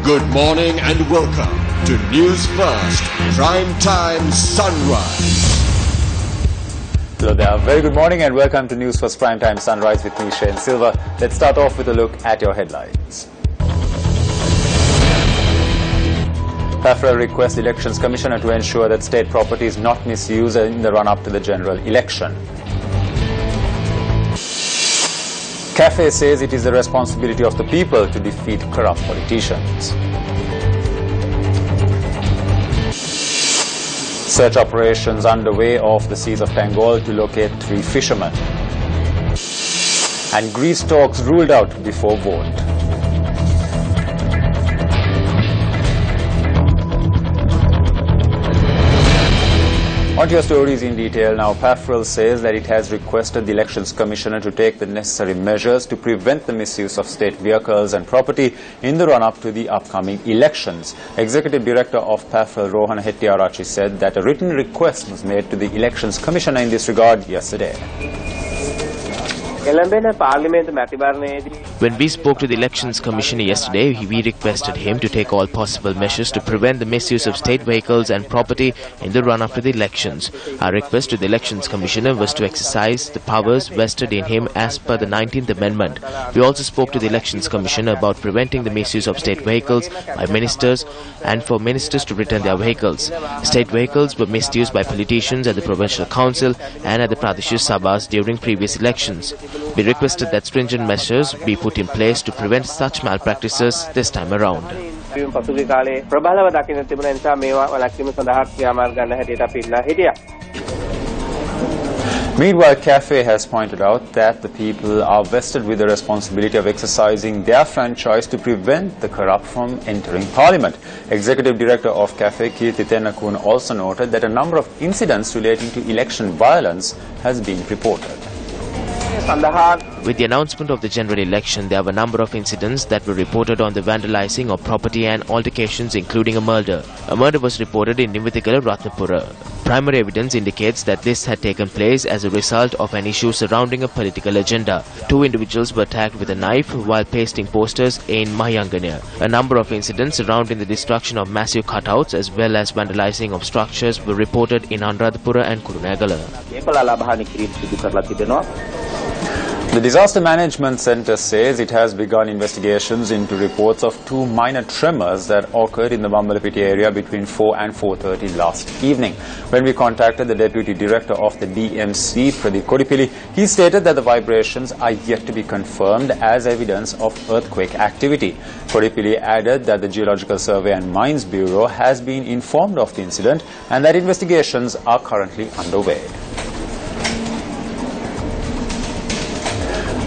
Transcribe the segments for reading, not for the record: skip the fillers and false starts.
Good morning and welcome to News First Primetime Sunrise. Hello there, very good morning and welcome to News First Primetime Sunrise with me, Shane Silva. Let's start off with a look at your headlines. PAFRA requests Elections Commissioner to ensure that state property is not misused in the run-up to the general election. CAFE says it is the responsibility of the people to defeat corrupt politicians. Search operations underway off the seas of Tangol to locate 3 fishermen. And Greece talks ruled out before vote. On to your stories in detail now. PAFRA says that it has requested the Elections Commissioner to take the necessary measures to prevent the misuse of state vehicles and property in the run-up to the upcoming elections. Executive Director of PAFRA, Rohan Hettiarachchi, said that a written request was made to the Elections Commissioner in this regard yesterday. When we spoke to the Elections Commissioner yesterday, we requested him to take all possible measures to prevent the misuse of state vehicles and property in the run-up to the elections. Our request to the Elections Commissioner was to exercise the powers vested in him as per the 19th Amendment. We also spoke to the Elections Commissioner about preventing the misuse of state vehicles by ministers and for ministers to return their vehicles. State vehicles were misused by politicians at the Provincial Council and at the Pradesh Sabhas during previous elections. We requested that stringent measures be put in place to prevent such malpractices this time around. Meanwhile, CAFE has pointed out that the people are vested with the responsibility of exercising their franchise to prevent the corrupt from entering Parliament. Executive Director of CAFE, Kirthi Tennakun, also noted that a number of incidents relating to election violence has been reported. With the announcement of the general election, there were a number of incidents that were reported on the vandalizing of property and altercations, including a murder. A murder was reported in Nivathikala, Ratnapura. Primary evidence indicates that this had taken place as a result of an issue surrounding a political agenda. 2 individuals were attacked with a knife while pasting posters in Mahayangana. A number of incidents surrounding the destruction of massive cutouts as well as vandalizing of structures were reported in Anuradhapura and Kurunegala. The Disaster Management Centre says it has begun investigations into reports of 2 minor tremors that occurred in the Bambalapiti area between 4 and 4:30 last evening. When we contacted the Deputy Director of the DMC, Pradeep Kodipilli, he stated that the vibrations are yet to be confirmed as evidence of earthquake activity. Kodipilli added that the Geological Survey and Mines Bureau has been informed of the incident and that investigations are currently underway.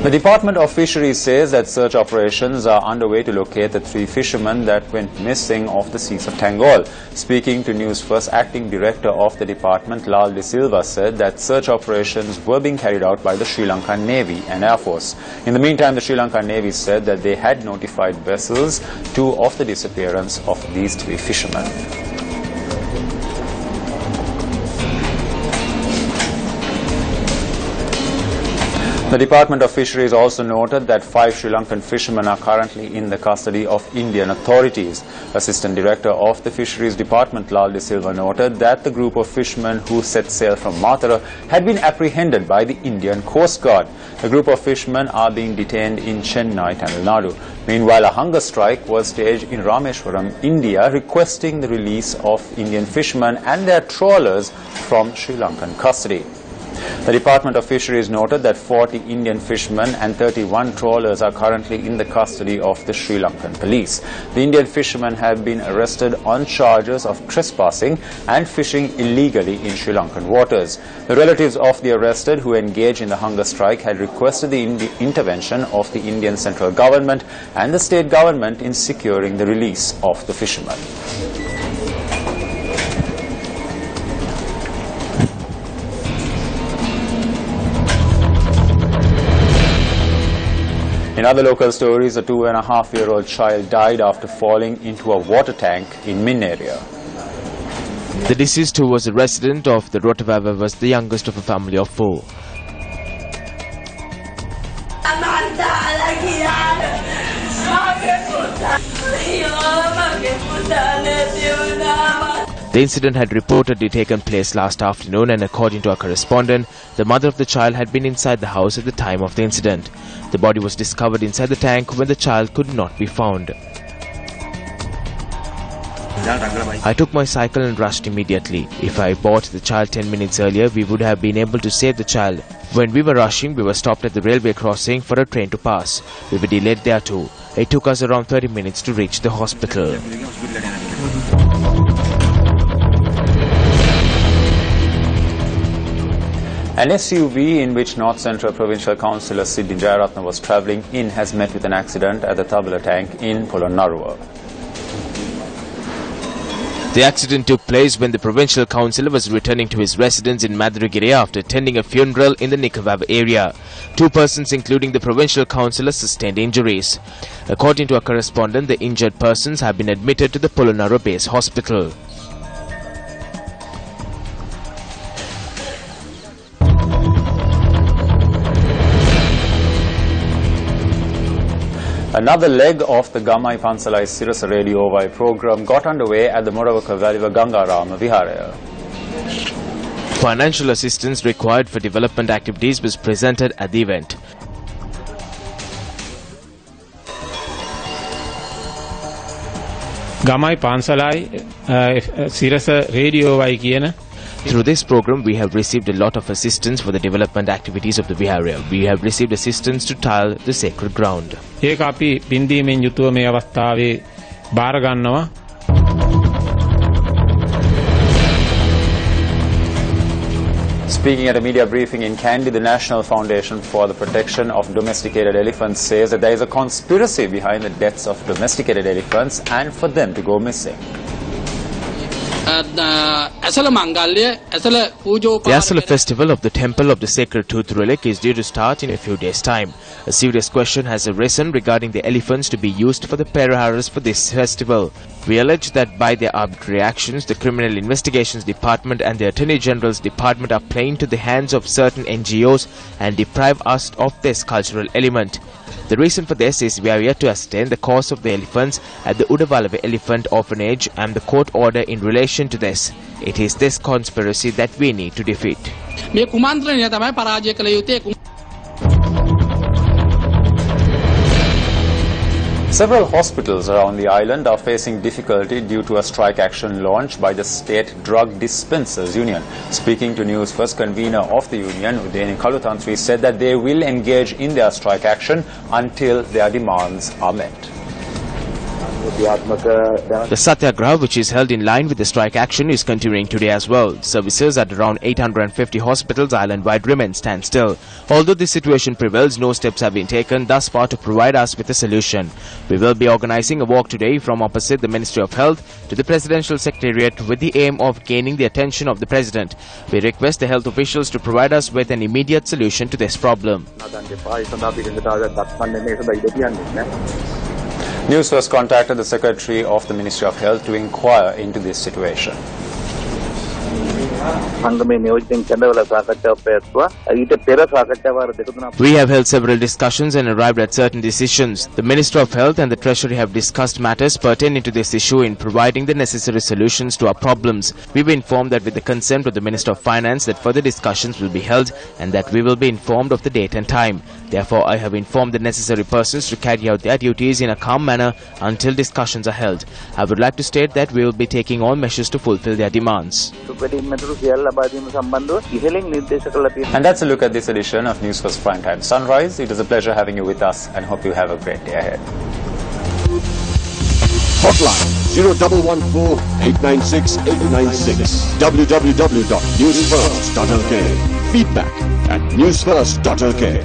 The Department of Fisheries says that search operations are underway to locate the 3 fishermen that went missing off the seas of Tangol. Speaking to News First, Acting Director of the Department, Lal De Silva, said that search operations were being carried out by the Sri Lankan Navy and Air Force. In the meantime, the Sri Lankan Navy said that they had notified vessels of the disappearance of these 3 fishermen. The Department of Fisheries also noted that 5 Sri Lankan fishermen are currently in the custody of Indian authorities. Assistant Director of the Fisheries Department, Lal De Silva, noted that the group of fishermen who set sail from Matara had been apprehended by the Indian Coast Guard. The group of fishermen are being detained in Chennai, Tamil Nadu. Meanwhile, a hunger strike was staged in Rameshwaram, India, requesting the release of Indian fishermen and their trawlers from Sri Lankan custody. The Department of Fisheries noted that 40 Indian fishermen and 31 trawlers are currently in the custody of the Sri Lankan police. The Indian fishermen have been arrested on charges of trespassing and fishing illegally in Sri Lankan waters. The relatives of the arrested who engaged in the hunger strike had requested the intervention of the Indian central government and the state government in securing the release of the fishermen. In other local stories, a 2.5-year-old child died after falling into a water tank in Min area. The deceased, who was a resident of the Rotavava, was the youngest of a family of 4. The incident had reportedly taken place last afternoon, and according to our correspondent, the mother of the child had been inside the house at the time of the incident. The body was discovered inside the tank when the child could not be found. I took my cycle and rushed immediately. If I bought the child 10 minutes earlier, we would have been able to save the child. When we were rushing, we were stopped at the railway crossing for a train to pass. We were delayed there too. It took us around 30 minutes to reach the hospital. An SUV in which North Central Provincial Councillor Sidney Jayaratna was travelling in has met with an accident at the Tabula tank in Polonnaruwa. The accident took place when the provincial councillor was returning to his residence in Madhuragiri after attending a funeral in the Nikavav area. 2 persons, including the provincial councillor, sustained injuries. According to our correspondent, the injured persons have been admitted to the Polonnaruwa base hospital. Another leg of the Gamai Pansalai Sirasa Radio Vai program got underway at the Moravaka Valiva Gangarama Viharaya. Financial assistance required for development activities was presented at the event. Gamai Pansalai Sirasa Radio Vai kiyana. Through this program, we have received a lot of assistance for the development activities of the Viharaya. We have received assistance to tile the sacred ground. ඒක අපි බින්දීමෙන් යුතුව මේ අවස්ථාවේ බාර ගන්නවා. Speaking at a media briefing in Kandy, the National Foundation for the Protection of Domesticated Elephants says that there is a conspiracy behind the deaths of domesticated elephants and for them to go missing. The Asala festival of the Temple of the Sacred Tooth Relic is due to start in a few days' time. A serious question has arisen regarding the elephants to be used for the Peraharas for this festival. We allege that by their arbitrary actions, the Criminal Investigations Department and the Attorney General's Department are playing to the hands of certain NGOs and deprive us of this cultural element. The reason for this is we are yet to ascertain the cause of the elephants at the Udavalave Elephant Orphanage and the court order in relation to this. It is this conspiracy that we need to defeat. Several hospitals around the island are facing difficulty due to a strike action launched by the State Drug Dispensers Union. Speaking to Newsfirst, convener of the union, Udeni Kalutantri, said that they will engage in their strike action until their demands are met. The Satyagraha, which is held in line with the strike action, is continuing today as well. Services at around 850 hospitals island-wide remain standstill. Although this situation prevails, no steps have been taken thus far to provide us with a solution. We will be organizing a walk today from opposite the Ministry of Health to the Presidential Secretariat with the aim of gaining the attention of the President. We request the health officials to provide us with an immediate solution to this problem. Newsfirst contacted the Secretary of the Ministry of Health to inquire into this situation. We have held several discussions and arrived at certain decisions. The Minister of Health and the Treasury have discussed matters pertaining to this issue in providing the necessary solutions to our problems. We were informed that with the consent of the Minister of Finance that further discussions will be held and that we will be informed of the date and time. Therefore, I have informed the necessary persons to carry out their duties in a calm manner until discussions are held. I would like to state that we will be taking all measures to fulfill their demands. And that's a look at this edition of Newsfirst Primetime Sunrise. It is a pleasure having you with us and hope you have a great day ahead. Hotline 0114-896-896. www.newsfirst.lk. Feedback at newsfirst.lk.